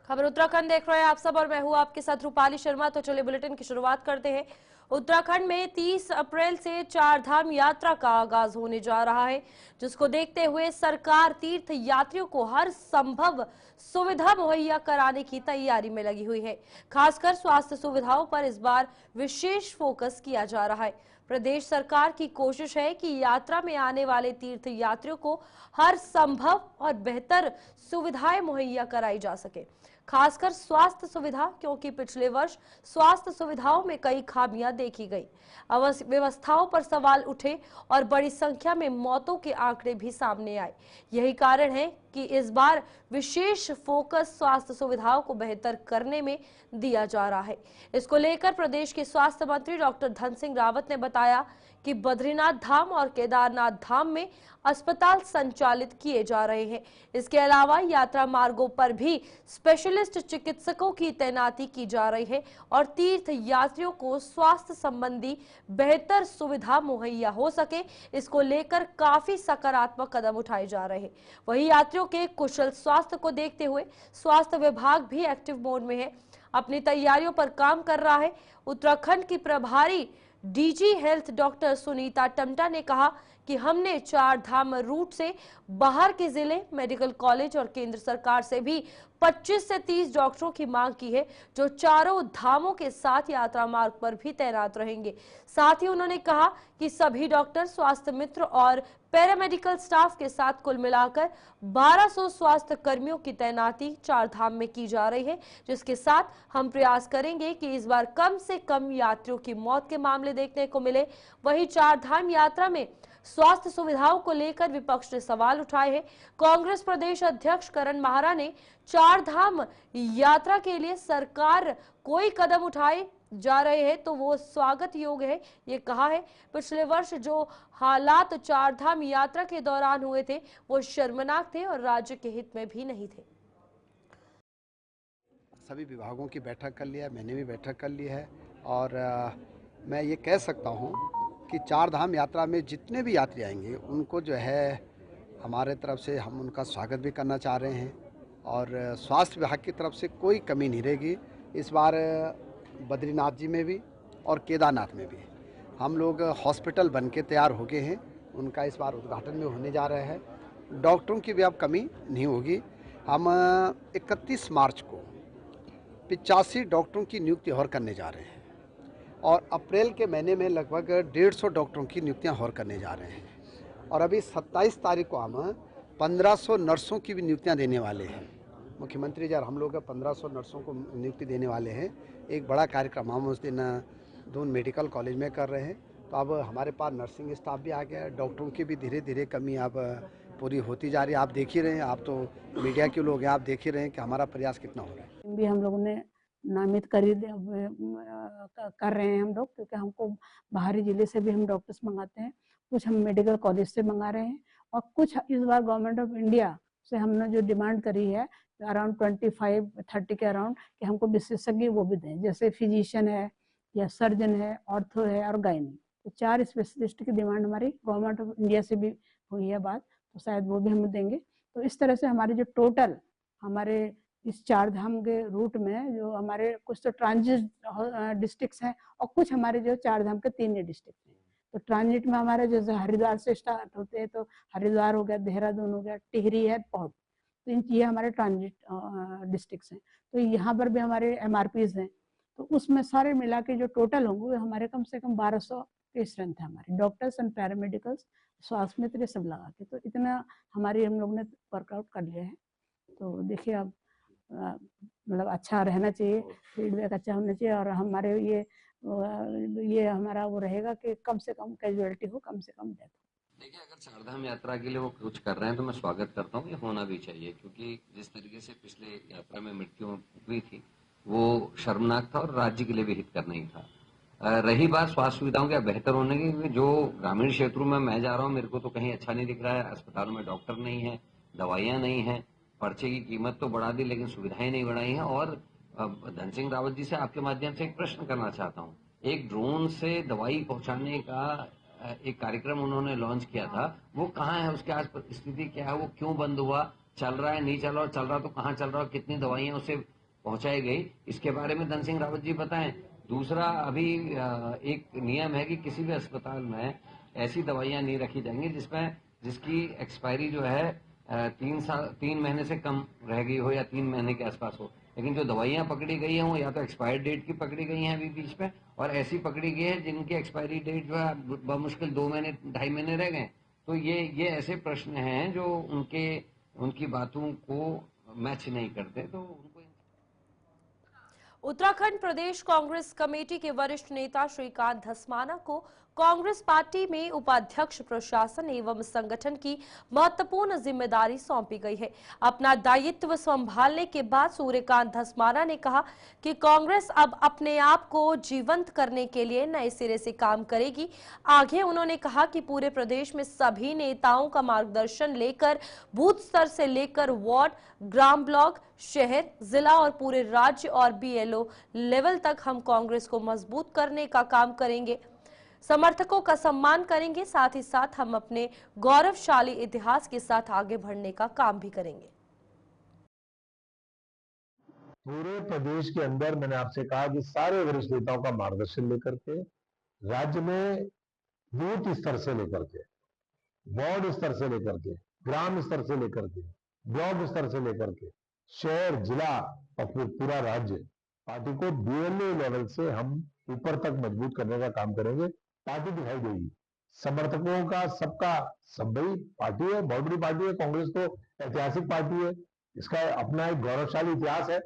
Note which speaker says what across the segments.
Speaker 1: खबर उत्तराखंड देख रहे हैं आप सब और मैं हूं आपके साथ रूपाली शर्मा। तो चलिए बुलेटिन की शुरुआत करते हैं। उत्तराखंड में 30 अप्रैल से चार धाम यात्रा का आगाज होने जा रहा है, जिसको देखते हुए सरकार तीर्थ यात्रियों को हर संभव सुविधा मुहैया कराने की तैयारी में लगी हुई है। खासकर स्वास्थ्य सुविधाओं पर इस बार विशेष फोकस किया जा रहा है। प्रदेश सरकार की कोशिश है कि यात्रा में आने वाले तीर्थ यात्रियों को हर संभव और बेहतर सुविधाएं मुहैया कराई जा सके, खासकर स्वास्थ्य सुविधा, क्योंकि पिछले वर्ष स्वास्थ्य सुविधाओं में कई खामियां देखी गई, व्यवस्थाओं पर सवाल उठे और बड़ी संख्या में मौतों के आंकड़े भी सामने आए। यही कारण है कि इस बार विशेष फोकस स्वास्थ्य सुविधाओं को बेहतर करने में दिया जा रहा है। इसको लेकर प्रदेश के स्वास्थ्य मंत्री डॉक्टर धन सिंह रावत ने बताया कि बद्रीनाथ धाम और केदारनाथ धाम में अस्पताल संचालित किए जा रहे हैं। इसके अलावा यात्रा मार्गों पर भी स्पेशलिस्ट चिकित्सकों की तैनाती की जा रही है और तीर्थ यात्रियों को स्वास्थ्य संबंधी बेहतर सुविधा मुहैया हो सके, इसको लेकर काफी सकारात्मक कदम उठाए जा रहे हैं। वहीं यात्रियों के कुशल स्वास्थ्य को देखते हुए स्वास्थ्य विभाग भी एक्टिव मोड में है, अपनी तैयारियों पर काम कर रहा है। उत्तराखंड की प्रभारी DG health doctor Sunita Tamta ने कहा कि हमने चार धाम रूट से बाहर के जिले, मेडिकल कॉलेज और केंद्र सरकार से भी 25 से 30 डॉक्टरों की मांग की है, जो चारों धामों के साथ यात्रा मार्ग पर भी तैनात रहेंगे। साथ ही उन्होंने कहा कि सभी डॉक्टर, स्वास्थ्य मित्र और पैरामेडिकल स्टाफ के साथ कुल मिलाकर 1200 स्वास्थ्य कर्मियों की तैनाती चार धाम में की जा रही है, जिसके साथ हम प्रयास करेंगे कि इस बार कम से कम यात्रियों की मौत के मामले देखने को मिले। वहीं चार धाम यात्रा में स्वास्थ्य सुविधाओं को लेकर विपक्ष ने सवाल उठाए हैं। कांग्रेस प्रदेश अध्यक्ष करण माहरा ने चार धाम यात्रा के लिए सरकार कोई कदम उठाए जा रहे हैं तो वो स्वागत योग्य है, ये कहा है। पिछले वर्ष जो हालात चार धाम यात्रा के दौरान हुए थे वो शर्मनाक थे और राज्य के हित में भी नहीं थे।
Speaker 2: सभी विभागों की बैठक कर लिया है, मैंने भी बैठक कर ली है और मैं ये कह सकता हूँ कि चार धाम यात्रा में जितने भी यात्री आएंगे उनको जो है हमारे तरफ से हम उनका स्वागत भी करना चाह रहे हैं और स्वास्थ्य विभाग की तरफ से कोई कमी नहीं रहेगी। इस बार बद्रीनाथ जी में भी और केदारनाथ में भी हम लोग हॉस्पिटल बन के तैयार हो गए हैं, उनका इस बार उद्घाटन में होने जा रहा है। डॉक्टरों की भी अब कमी नहीं होगी। हम 31 मार्च को 85 डॉक्टरों की नियुक्ति और करने जा रहे हैं और अप्रैल के महीने में लगभग 150 डॉक्टरों की नियुक्तियां और करने जा रहे हैं और अभी 27 तारीख को हम 1500 नर्सों की भी नियुक्तियां देने वाले हैं। मुख्यमंत्री जी और हम लोग 1500 नर्सों को नियुक्ति देने वाले हैं। एक बड़ा कार्यक्रम हम उस दिन दून मेडिकल कॉलेज में कर रहे हैं। तो अब हमारे पास नर्सिंग स्टाफ भी आ गया है, डॉक्टरों की भी धीरे धीरे कमी अब पूरी होती जा रही है। आप देख ही रहे हैं, आप तो मीडिया के लोग हैं, आप देख ही रहे हैं कि हमारा प्रयास कितना हो रहा है।
Speaker 3: भी हम लोगों ने नामित कर रहे हैं हम लोग, क्योंकि हमको बाहरी जिले से भी हम डॉक्टर्स मंगाते हैं, कुछ हम मेडिकल कॉलेज से मंगा रहे हैं और कुछ इस बार गवर्नमेंट ऑफ इंडिया से हमने जो डिमांड करी है अराउंड 25-30 के अराउंड कि हमको विशेषज्ञ वो भी दें, जैसे फिजिशियन है या सर्जन है, ऑर्थो है और गायनी। तो 4 स्पेशलिस्ट की डिमांड हमारी गवर्नमेंट ऑफ इंडिया से भी हुई है बात, तो शायद वो भी हम देंगे। तो इस तरह से हमारे जो टोटल हमारे इस चार धाम के रूट में जो हमारे कुछ तो ट्रांजिट डिस्ट्रिक्ट्स हैं और कुछ हमारे जो चार धाम के 3 डिस्ट्रिक्ट हैं। तो ट्रांजिट में हमारे जैसे हरिद्वार से स्टार्ट होते हैं, तो हरिद्वार हो गया, देहरादून हो गया, टिहरी है, पौड़, तो ये हमारे ट्रांजिट डिस्ट्रिक्ट्स हैं। तो यहाँ पर भी हमारे MRPs हैं, तो उसमें सारे मिला के जो टोटल होंगे वो हमारे कम से कम 1200 की स्ट्रेंथ है हमारे डॉक्टर्स एंड पैरामेडिकल्स, स्वास्थ्य मित्र सब लगा के। तो इतना हमारी हम लोग ने वर्कआउट कर लिया है। तो देखिए अब मतलब अच्छा रहना चाहिए, फीडबैक अच्छा होना चाहिए और हमारे ये हमारा वो रहेगा कि कम से कम कैजुअलिटी हो, कम से कम डेथ हो।
Speaker 4: देखिए, अगर चारधाम यात्रा के लिए वो कुछ कर रहे हैं तो मैं स्वागत करता हूँ, ये होना भी चाहिए, क्योंकि जिस तरीके से पिछले यात्रा में मृत्यु हुई थी वो शर्मनाक था और राज्य के लिए भी हितकर नहीं था। रही बात स्वास्थ्य सुविधाओं के बेहतर होने की, जो ग्रामीण क्षेत्रों में मैं जा रहा हूँ मेरे को तो कहीं अच्छा नहीं दिख रहा है। अस्पतालों में डॉक्टर नहीं है, दवाइयाँ नहीं है, पर्चे की कीमत तो बढ़ा दी लेकिन सुविधाएं नहीं बढ़ाई हैं। और धन सिंह रावत जी से आपके माध्यम से एक प्रश्न करना चाहता हूँ। एक ड्रोन से दवाई पहुंचाने का एक कार्यक्रम उन्होंने लॉन्च किया था, वो कहाँ है, उसके आज स्थिति क्या है, वो क्यों बंद हुआ चल रहा है नहीं चल रहा, चल रहा तो कहाँ चल रहा, कितनी दवाइयां उसे पहुंचाई गई, इसके बारे में धन सिंह रावत जी बताएं। दूसरा, अभी एक नियम है कि किसी भी अस्पताल में ऐसी दवाइयां नहीं रखी जाएंगी जिसकी एक्सपायरी जो है 3 महीने से कम रह गई हो या 3 महीने के आसपास हो। लेकिन जो दवाइयां पकड़ी गई हैं वो या तो एक्सपायरी डेट की पकड़ी गई हैं अभी बीच पे, और ऐसी पकड़ी गई है जिनकी एक्सपायरी डेट जो है बमुश्किल 2 महीने 2.5 महीने रह गए। तो ये ऐसे प्रश्न हैं जो उनकी बातों को मैच नहीं करते, तो उनको
Speaker 1: उत्तराखंड प्रदेश कांग्रेस कमेटी के वरिष्ठ नेता श्रीकांत धस्माना को कांग्रेस पार्टी में उपाध्यक्ष प्रशासन एवं संगठन की महत्वपूर्ण जिम्मेदारी सौंपी गई है। अपना दायित्व संभालने के बाद सूर्यकांत धस्माना ने कहा कि कांग्रेस अब अपने आप को जीवंत करने के लिए नए सिरे से काम करेगी। आगे उन्होंने कहा कि पूरे प्रदेश में सभी नेताओं का मार्गदर्शन लेकर बूथ स्तर से लेकर वार्ड, ग्राम, ब्लॉक, शहर, जिला और पूरे राज्य और बीएलओ लेवल तक हम कांग्रेस को मजबूत करने का काम करेंगे। समर्थकों का सम्मान करेंगे, साथ ही साथ हम अपने गौरवशाली इतिहास के साथ आगे बढ़ने का काम भी करेंगे।
Speaker 5: पूरे प्रदेश के अंदर मैंने आपसे कहा कि सारे वरिष्ठ नेताओं का मार्गदर्शन लेकर के राज्य में बूथ स्तर से लेकर के, वार्ड स्तर से लेकर के, ग्राम स्तर से लेकर के, ब्लॉक स्तर से लेकर के, शहर, जिला और फिर पूरा राज्य, पार्टी को बीएलओ लेवल से हम ऊपर तक मजबूत करने का काम करेंगे। पार्टी दिखाई देगी, समर्थकों का सबका, सब बड़ी पार्टी है, बहुत बड़ी पार्टी है। कांग्रेस तो ऐतिहासिक पार्टी है, इसका अपना एक गौरवशाली इतिहास है,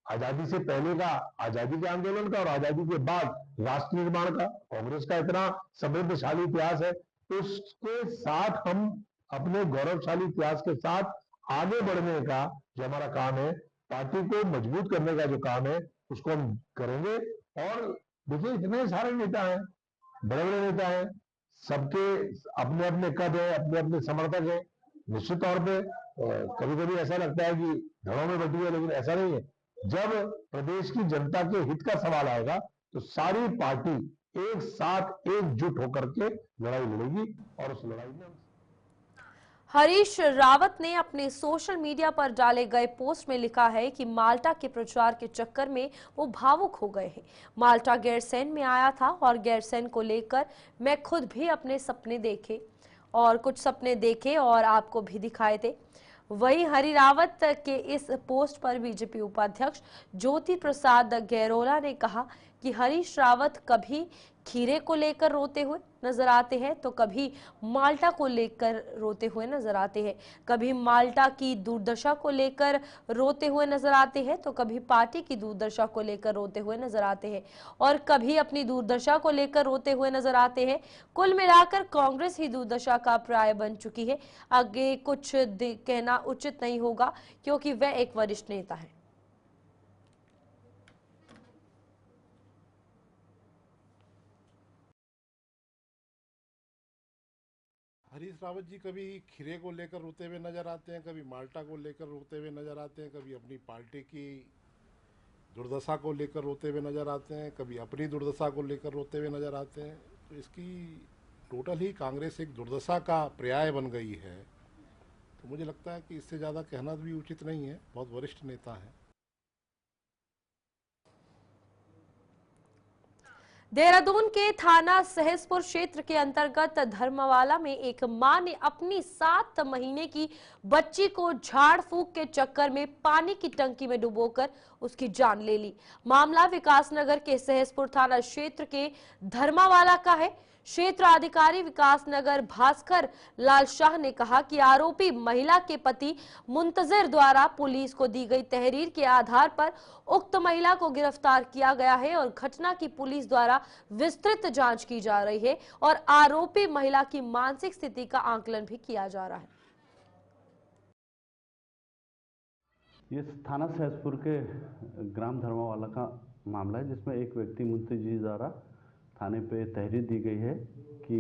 Speaker 5: आजादी से पहले का, आजादी के आंदोलन का और आजादी के बाद राष्ट्र निर्माण का। कांग्रेस का इतना समृद्धशाली इतिहास है, तो उसके साथ हम अपने गौरवशाली इतिहास के साथ आगे बढ़ने का जो हमारा काम है, पार्टी को मजबूत करने का जो काम है, उसको हम करेंगे। और देखिए, इतने सारे नेता हैं, बड़े बड़े नेता हैं, सबके अपने अपने कद है, अपने अपने समर्थक है। निश्चित तौर पे कभी कभी ऐसा लगता है कि धड़ों में बटी है, लेकिन ऐसा नहीं है। जब प्रदेश की जनता के हित का सवाल आएगा तो सारी पार्टी एक साथ एकजुट होकर के लड़ाई लड़ेगी और उस लड़ाई में
Speaker 1: हरीश रावत ने अपने सोशल मीडिया पर डाले गए पोस्ट में लिखा है कि माल्टा के प्रचार के चक्कर में वो भावुक हो गए हैं। माल्टा गैरसैंण में आया था और गैरसैंण को लेकर मैं खुद भी अपने सपने देखे और कुछ सपने देखे और आपको भी दिखाए थे। वहीं हरि रावत के इस पोस्ट पर बीजेपी उपाध्यक्ष ज्योति प्रसाद गैरोला ने कहा कि हरीश रावत कभी खीरे को लेकर रोते हुए नजर आते हैं तो कभी माल्टा को लेकर रोते हुए नजर आते हैं, कभी माल्टा की दुर्दशा को लेकर रोते हुए नजर आते हैं तो कभी पार्टी की दुर्दशा को लेकर रोते हुए नजर आते हैं और कभी अपनी दुर्दशा को लेकर रोते हुए नजर आते हैं। कुल मिलाकर कांग्रेस ही दुर्दशा का पर्याय बन चुकी है। आगे कुछ कहना उचित नहीं होगा क्योंकि वह एक वरिष्ठ नेता है।
Speaker 6: हरीश रावत जी कभी खीरे को लेकर रोते हुए नजर आते हैं, कभी माल्टा को लेकर रोते हुए नजर आते हैं, कभी अपनी पार्टी की दुर्दशा को लेकर रोते हुए नजर आते हैं, कभी अपनी दुर्दशा को लेकर रोते हुए नजर आते हैं। तो इसकी टोटल ही कांग्रेस एक दुर्दशा का पर्याय बन गई है। तो मुझे लगता है कि इससे ज़्यादा कहना भी उचित नहीं है। बहुत वरिष्ठ नेता हैं।
Speaker 1: देहरादून के थाना सहसपुर क्षेत्र के अंतर्गत धर्मवाला में एक मां ने अपनी 7 महीने की बच्ची को झाड़ फूंक के चक्कर में पानी की टंकी में डुबोकर उसकी जान ले ली। मामला विकासनगर के सहसपुर थाना क्षेत्र के धर्मावाला का है। क्षेत्र अधिकारी विकासनगर भास्कर लाल शाह ने कहा कि आरोपी महिला के पति मुंतजिर द्वारा पुलिस को दी गई तहरीर के आधार पर उक्त महिला को गिरफ्तार किया गया है और घटना की पुलिस द्वारा विस्तृत जांच की जा रही है और आरोपी महिला की मानसिक स्थिति का आकलन भी किया जा रहा है।
Speaker 7: ये थाना सहसपुर के ग्राम धर्मावाला का मामला है, जिसमें एक व्यक्ति मुंतजिर द्वारा थाने पे तहरीर दी गई है कि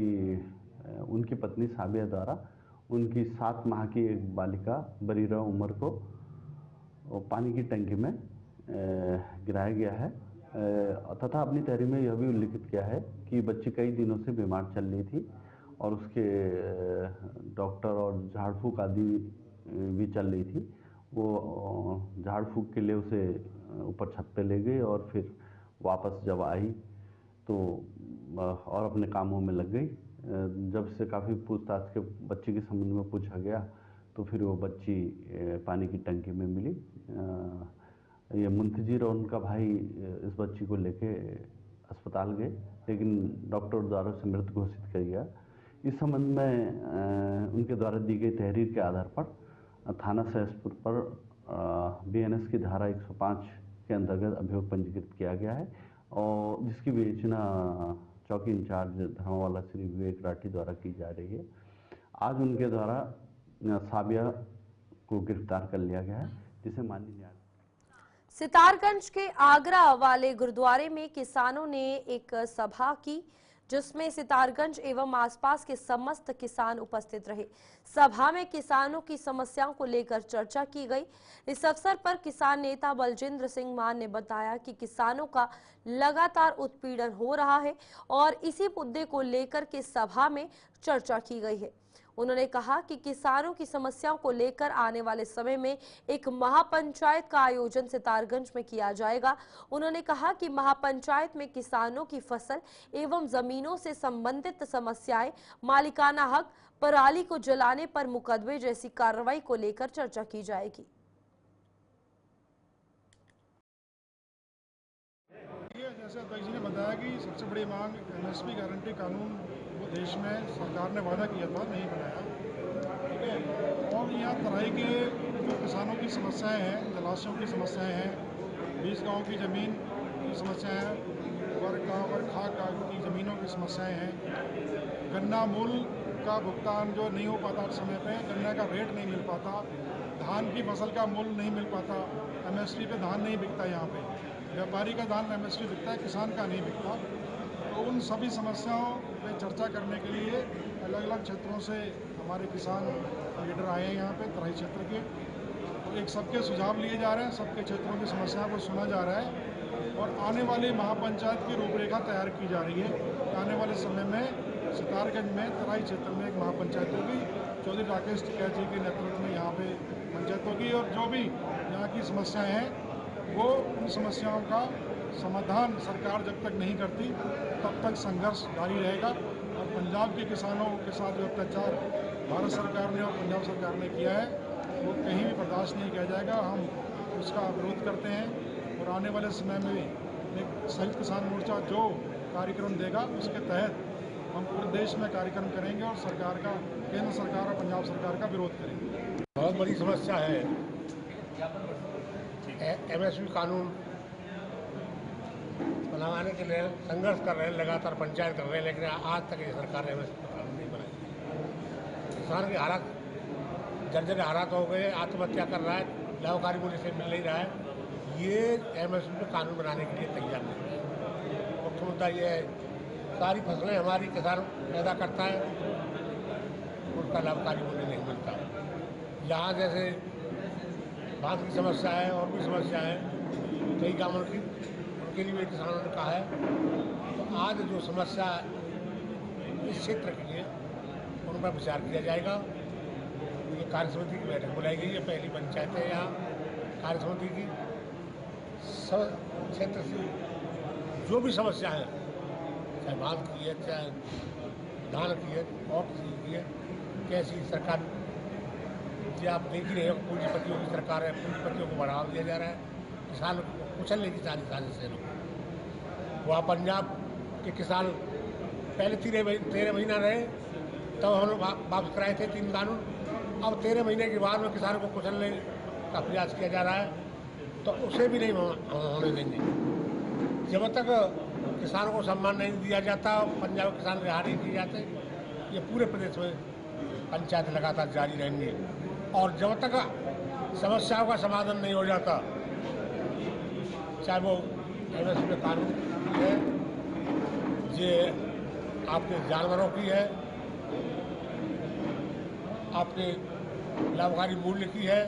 Speaker 7: उनकी पत्नी साबिया द्वारा उनकी 7 माह की एक बालिका बरीरा उमर को पानी की टंकी में गिराया गया है तथा अपनी तहरीर में यह भी उल्लिखित किया है कि बच्ची कई दिनों से बीमार चल रही थी और उसके डॉक्टर और झाड़ फूंक आदि भी चल रही थी, वो झाड़ फूक के लिए उसे ऊपर छत पे ले गई और फिर वापस जब आई तो और अपने कामों में लग गई। जब से काफ़ी पूछताछ के बच्ची के संबंध में पूछा गया तो फिर वो बच्ची पानी की टंकी में मिली। ये मुंतजिर और उनका भाई इस बच्ची को लेके अस्पताल गए, लेकिन डॉक्टर द्वारा उसे मृत घोषित किया गया। इस संबंध में उनके द्वारा दी गई तहरीर के आधार पर थाना सहसपुर पर BNS की धारा 105 के अंतर्गत अभियोग पंजीकृत किया गया है और जिसकी विवेचना चौकी इंचार्ज धर्मवाला श्री विवेक राठी द्वारा की जा रही है। आज उनके द्वारा साबिया को गिरफ्तार कर लिया गया है, जिसे माननीय न्यायालय।
Speaker 1: सितारगंज के आगरा वाले गुरुद्वारे में किसानों ने एक सभा की, जिसमें सितारगंज एवं आसपास के समस्त किसान उपस्थित रहे। सभा में किसानों की समस्याओं को लेकर चर्चा की गई। इस अवसर पर किसान नेता बलजिंद्र सिंह मान ने बताया कि किसानों का लगातार उत्पीड़न हो रहा है और इसी मुद्दे को लेकर के सभा में चर्चा की गई है। उन्होंने कहा कि किसानों की समस्याओं को लेकर आने वाले समय में एक महापंचायत का आयोजन सितारगंज में किया जाएगा। उन्होंने कहा कि महापंचायत में किसानों की फसल एवं जमीनों से संबंधित समस्याएं, मालिकाना हक, पराली को जलाने पर मुकदमे जैसी कार्रवाई को लेकर चर्चा की जाएगी।
Speaker 8: जैसे अध्यक्ष जी ने बताया कि सबसे बड़ी मांग MSP गारंटी कानून वो देश में सरकार ने वादा किया था, नहीं बनाया, ठीक है। और यहाँ तराई के जो किसानों की समस्याएं हैं, जलाशयों की समस्याएं हैं, 20 गाँव की ज़मीन की समस्याएं हैं, खाक की ज़मीनों की समस्याएं हैं, गन्ना मूल्य का भुगतान जो नहीं हो पाता समय पे, गन्ना का रेट नहीं मिल पाता, धान की फसल का मूल्य नहीं मिल पाता, MSP पे धान नहीं बिकता, यहाँ पे व्यापारी का धान MSP बिकता है, किसान का नहीं बिकता। तो उन सभी समस्याओं पे चर्चा करने के लिए अलग अलग क्षेत्रों से हमारे किसान लीडर आए हैं यहाँ पे तराई क्षेत्र के। तो एक सबके सुझाव लिए जा रहे हैं, सबके क्षेत्रों की समस्याओं को सुना जा रहा है और आने वाली महापंचायत की रूपरेखा तैयार की जा रही है। आने वाले समय में सितारगंज में तराई क्षेत्र में एक महापंचायत होगी, चौधरी राकेश टिकैत जी के नेतृत्व में यहाँ पे पंचायत होगी और जो भी यहाँ की समस्याएँ हैं वो उन समस्याओं का समाधान सरकार जब तक नहीं करती तब तक संघर्ष जारी रहेगा। और पंजाब के किसानों के साथ जो अत्याचार भारत सरकार ने और पंजाब सरकार ने किया है वो कहीं भी बर्दाश्त नहीं किया जाएगा। हम उसका विरोध करते हैं और आने वाले समय में एक संयुक्त किसान मोर्चा जो कार्यक्रम देगा उसके तहत हम पूरे देश में कार्यक्रम करेंगे और सरकार का, केंद्र सरकार और पंजाब सरकार का विरोध करेंगे।
Speaker 9: बहुत बड़ी समस्या है, MSP कानून बनाने के लिए संघर्ष कर रहे हैं, लगातार पंचायत कर रहे हैं, लेकिन आज तक ये सरकार ने MSP कानून नहीं बनाया। किसान के हालात जर्जर हालात हो गए, आत्महत्या कर रहा है, लाभकारी मूल्य से मिल नहीं रहा है। ये MSP कानून बनाने के लिए तैयार नहीं है। मुख्य मुद्दा ये है, सारी फसलें हमारी किसान पैदा करता है, उसका लाभकारी मूल्य नहीं मिलता। यहाँ जैसे बांध की समस्या है और भी समस्या है कई गाँवों की, उनके लिए भी किसानों ने कहा है। तो आज जो समस्या इस क्षेत्र के लिए उन पर विचार किया जाएगा। ये कार्य समिति की बैठक बुलाई गई है, पहली पंचायत है यहाँ कार्य समिति की। सब क्षेत्र से जो भी समस्या है, चाहे बांध की है, चाहे धान की है और किसी की है, कैसी सरकार जी आप देख ही रहे हो, पूंजीपतियों की सरकार है, पूंजीपतियों को बढ़ावा दिया जा रहा है, किसान को कुचलने की सारी साजिश है। वहाँ पंजाब के किसान पहले 13 महीना रहे, तब हम लोग वापस कराए थे 3 कानून। अब 13 महीने के बाद में किसानों को कुचलने का प्रयास किया जा रहा है, तो उसे भी नहीं होने देंगे। जब तक किसानों को सम्मान नहीं दिया जाता, पंजाब किसान रिहा नहीं किए जाते, ये पूरे प्रदेश में पंचायत लगातार जारी रहेंगे। और जब तक समस्याओं का समाधान नहीं हो जाता, चाहे वो MSP कानून की है, ये आपके जानवरों की है, आपके लाभकारी मूल्य की है,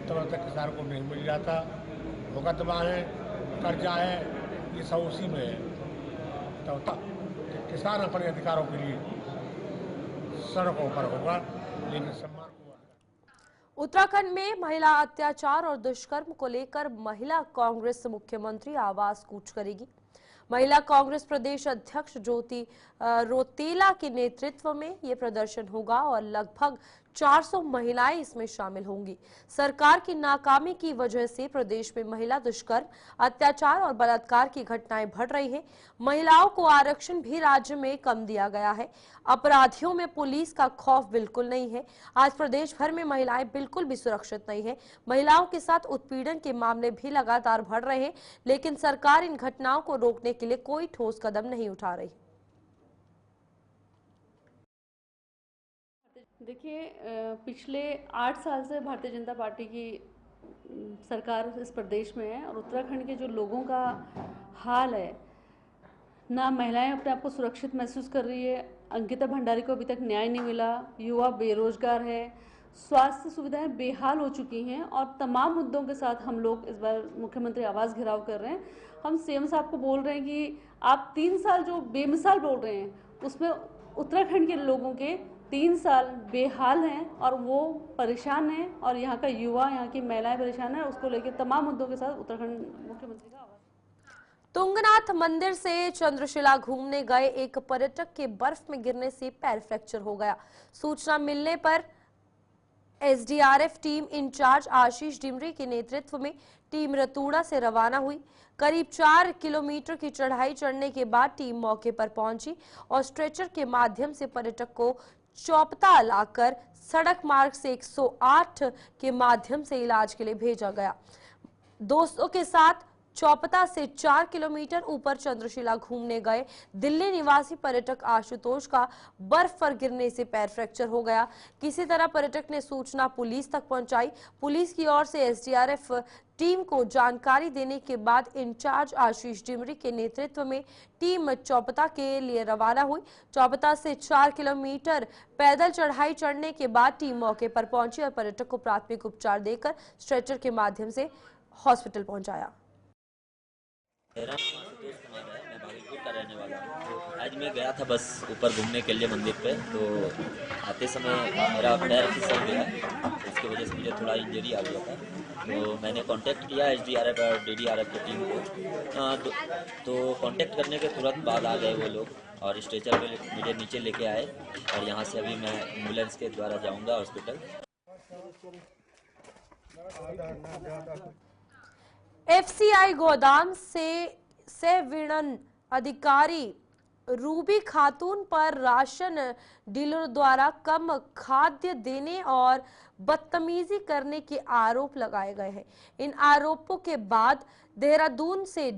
Speaker 9: तब तक किसान को नहीं मिल जाता। मुकदमा है, कर्जा है, ये सब उसी में है। तब तक किसान अपने अधिकारों के लिए सड़कों पर होगा, लेकिन सम्मान
Speaker 1: उत्तराखंड में महिला अत्याचार और दुष्कर्म को लेकर महिला कांग्रेस मुख्यमंत्री आवास कूच करेगी। महिला कांग्रेस प्रदेश अध्यक्ष ज्योति रोतेला के नेतृत्व में ये प्रदर्शन होगा और लगभग 400 महिलाएं इसमें शामिल होंगी। सरकार की नाकामी की वजह से प्रदेश में महिला दुष्कर्म, अत्याचार और बलात्कार की घटनाएं बढ़ रही हैं। महिलाओं को आरक्षण भी राज्य में कम दिया गया है। अपराधियों में पुलिस का खौफ बिल्कुल नहीं है। आज प्रदेश भर में महिलाएं बिल्कुल भी सुरक्षित नहीं है। महिलाओं के साथ उत्पीड़न के मामले भी लगातार बढ़ रहे हैं, लेकिन सरकार इन घटनाओं को रोकने के लिए कोई ठोस कदम नहीं उठा रही।
Speaker 10: देखिए, पिछले 8 साल से भारतीय जनता पार्टी की सरकार इस प्रदेश में है और उत्तराखंड के जो लोगों का हाल है, ना महिलाएं अपने आप को सुरक्षित महसूस कर रही है। अंकिता भंडारी को अभी तक न्याय नहीं मिला, युवा बेरोजगार है, स्वास्थ्य सुविधाएं बेहाल हो चुकी हैं और तमाम मुद्दों के साथ हम लोग इस बार मुख्यमंत्री आवास घेराव कर रहे हैं। हम सीएम साहब को बोल रहे हैं कि आप 3 साल जो बेमिसाल बोल रहे हैं, उसमें उत्तराखंड के लोगों के 3 साल बेहाल हैं और वो परेशान हैं और यहाँ का युवा, यहाँ की महिलाएं परेशान हैं। उसको लेकर तमाम मुद्दों के साथ उत्तराखंड मुख्यमंत्री का आवास।
Speaker 1: तुंगनाथ मंदिर से चंद्रशिला घूमने गए एक पर्यटक के बर्फ में गिरने से पैर फ्रैक्चर हो गया। सूचना मिलने पर एसडीआरएफ टीम इंचार्ज आशीष डिमरी के नेतृत्व में टीम रतूड़ा से रवाना हुई। करीब 4 किलोमीटर की चढ़ाई चढ़ने के बाद टीम मौके पर पहुंची और स्ट्रेचर के माध्यम से पर्यटक को चौपता लाकर सड़क मार्ग से 108 के माध्यम से इलाज के लिए भेजा गया। दोस्तों के साथ चौपता से 4 किलोमीटर ऊपर चंद्रशिला घूमने गए दिल्ली निवासी पर्यटक आशुतोष का बर्फ पर गिरने से पैर फ्रैक्चर हो गया। किसी तरह पर्यटक ने सूचना पुलिस तक पहुंचाई। पुलिस की ओर से एसडीआरएफ टीम को जानकारी देने के बाद इंचार्ज आशीष डिमरी के नेतृत्व में टीम चौपता के लिए रवाना हुई। चौपता से 4 किलोमीटर पैदल चढ़ाई चढ़ने के बाद टीम मौके पर पहुंची और पर्यटक को प्राथमिक उपचार देकर स्ट्रेचर के माध्यम से हॉस्पिटल पहुंचाया।
Speaker 11: मेरा नाम आशुतोष कुमार है, मैं भागलपुर का रहने वाला हूँ। आज मैं गया था बस ऊपर घूमने के लिए मंदिर पे, तो आते समय मेरा पैर फिसल गया, इसकी वजह से मुझे थोड़ा इंजरी आ गया था। तो मैंने कांटेक्ट किया एसडीआरएफ और डीडीआरएफ की टीम को। तो कांटेक्ट करने के तुरंत बाद आ गए वो लोग और स्ट्रेचर पे मुझे नीचे लेके आए और यहाँ से अभी मैं एम्बुलेंस के द्वारा जाऊँगा हॉस्पिटल।
Speaker 1: एफसीआई गोदाम से विपणन अधिकारी रूबी खातून पर राशन डीलर द्वारा कम खाद्य देने और बदतमीजी करने के आरोप लगाए गए हैं। इन आरोपों के बाद देहरादून से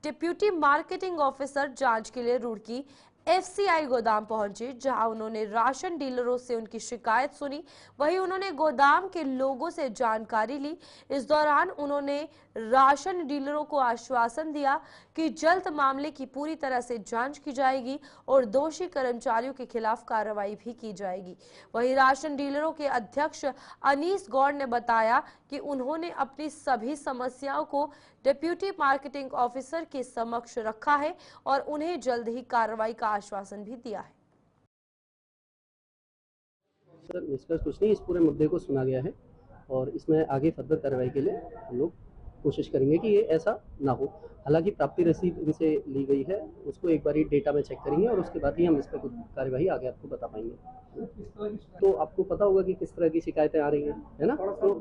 Speaker 1: डिप्यूटी मार्केटिंग ऑफिसर जांच के लिए रुड़की एफसीआई गोदाम पहुंचे, जहां उन्होंने राशन डीलरों से उनकी शिकायत सुनी। वहीं उन्होंने गोदाम के लोगों से जानकारी ली। इस दौरान उन्होंने राशन डीलरों को आश्वासन दिया कि जल्द मामले की पूरी तरह से जांच की जाएगी और दोषी कर्मचारियों के खिलाफ कार्रवाई भी की जाएगी। वहीं राशन डीलरों के अध्यक्ष अनीस गौड़ ने बताया कि उन्होंने अपनी सभी समस्याओं को डिप्यूटी मार्केटिंग ऑफिसर के समक्ष रखा है और उन्हें जल्द ही कार्रवाई का आश्वासन भी दिया है।
Speaker 12: सर, निष्कर्ष कुछ नहीं, इस पूरे मुद्दे को सुना गया है और इसमें आगे फर्दर कार्रवाई के लिए हम लोग कोशिश करेंगे कि ये ऐसा ना हो। हालांकि प्राप्ति रसीद इनसे ली गई है, उसको एक बार डेटा में चेक करेंगे और उसके बाद ही हम इस पर कुछ कार्यवाही आगे आपको बता पाएंगे। तो आपको पता होगा कि किस तरह की शिकायतें आ रही हैं, है ना? तो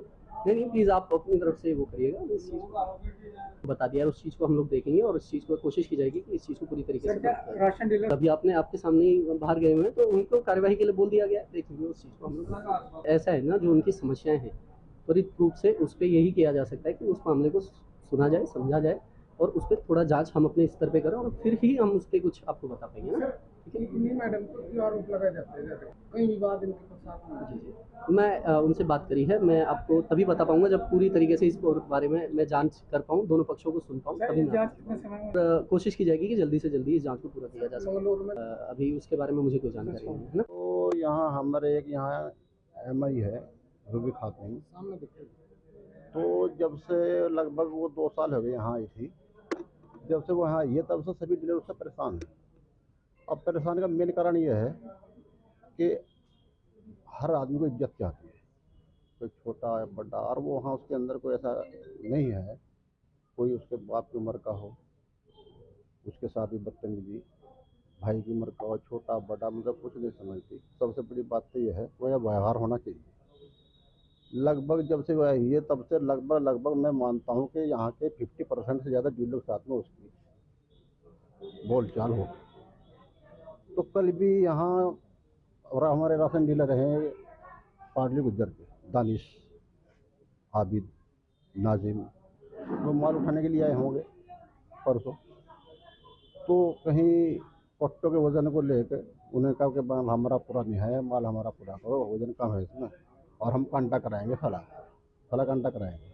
Speaker 12: नहीं, प्लीज़ आप अपनी तरफ से वो करिएगा, इस चीज़ को बता दिया, उस चीज़ को हम लोग देखेंगे और इस चीज़ को कोशिश की जाएगी कि इस चीज़ को पूरी तरीके से राशन डीलर अभी आपके सामने ही बाहर गए हुए हैं, तो उनको कार्यवाही के लिए बोल दिया गया, देखेंगे उस चीज़ को हम लोग। ऐसा है ना, जो उनकी समस्याएं हैं त्वरित रूप से उस पर यही किया जा सकता है कि उस मामले को सुना जाए, समझा जाए और उस पर थोड़ा जांच हम अपने स्तर पे करें और फिर ही हम उस पर कुछ आपको बता पाएंगे ना। मैडम को आरोप लगाए जाते हैं, कई विवाद इनके साथ। जी, मैं उनसे बात करी है, मैं आपको तभी बता पाऊंगा जब पूरी तरीके से इस बारे में मैं जांच कर पाऊँ, दोनों पक्षों को सुन पाऊँ, तभी मैं कोशिश की जाएगी कि जल्दी से जल्दी इस जांच को पूरा किया जा सके। अभी उसके बारे में मुझे कोई जानकारी नहीं है ना।
Speaker 13: तो यहाँ हमारे एक यहाँ MI है रूबी खातून, तो जब से लगभग वो 2 साल हो गए यहाँ आई थी, जब से वो यहाँ आई है तब से सभी डीलर उससे परेशान हैं। अब परेशानी का मेन कारण ये है कि हर आदमी को इज्जत चाहती है, कोई छोटा या बड़ा, और वो वहाँ उसके अंदर कोई ऐसा नहीं है कोई उसके बाप की उम्र का हो, उसके साथ भी बदतमीजी, भाई की उम्र का हो, छोटा बड़ा, मतलब कुछ नहीं समझती। सबसे बड़ी बात तो ये है वो यह व्यवहार होना चाहिए। लगभग जब से वह ये तब से लगभग मैं मानता हूँ कि यहाँ के 50% से ज़्यादा डीलर के साथ में उसकी बोलचाल हो। तो कल भी यहाँ और हमारे राशन डीलर हैं पाटली गुज्जर के, दानिश, आबिद, नाजिम, वो माल उठाने के लिए आए होंगे परसों। तो कहीं पट्टों के वजन को लेकर उन्हें कहा कि माल हमारा पूरा नहीं है, माल हमारा पूरा करो, वजन कम है इसमें और हम कांटा कराएंगे, फला कांटा कराएंगे।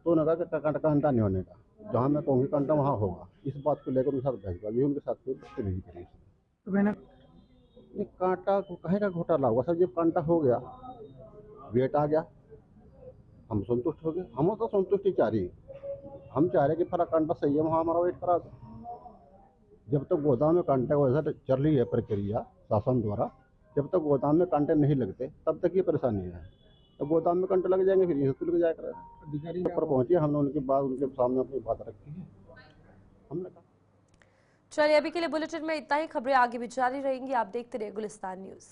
Speaker 13: तो उन्होंने कहा कि कांटा नहीं होने का, जहाँ मैं कहूँगी कांटा वहाँ होगा। इस बात को लेकर उनके साथ बहसबाजी, उनके साथ कोई बदतमीजी करी।
Speaker 8: तो मैंने
Speaker 13: ये कांटा को कहे का घोटाला होगा सर, जब कांटा हो गया, वेट आ गया, हम संतुष्ट हो गए। हम तो संतुष्टि चाह रही, हम चाह रहे कि फला कांटा सही है, वहाँ हमारा वेट करा दो। जब तक गोदाम में कांटे वैसा चल रही है प्रक्रिया शासन द्वारा, जब तक गोदाम में कांटे नहीं लगते तब तक ये परेशानी है। तो गोदाम में कांटे लग जाएंगे, फिर यहाँ से लग जाएगा। अधिकारी पर पहुँचे, हमने उनकी बात, उनके सामने अपनी बात रखी है, हमने कहा।
Speaker 1: चलिए अभी के लिए बुलेटिन में इतना ही। खबरें आगे भी जारी रहेंगी, आप देखते रहिए गुलिस्तान न्यूज़।